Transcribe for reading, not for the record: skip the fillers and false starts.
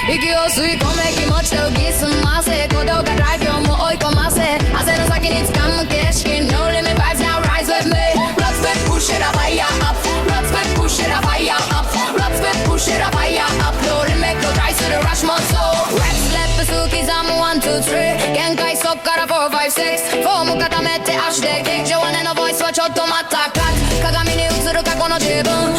息を吸い込め気持ちとぎすませ鼓動がライフをも追い込ませ汗の先に掴む景色 No limit vibes now rise with me Let's get push it up fire up Let's get push it up fire up Let's get push it up fire up No limit go rise to the rush more soul Rap slap 数刻む1 2 3限界そっから4 5 6フォーム固めて足で劇場姉のボイスはちょっと待ったカット鏡に映る過去の自分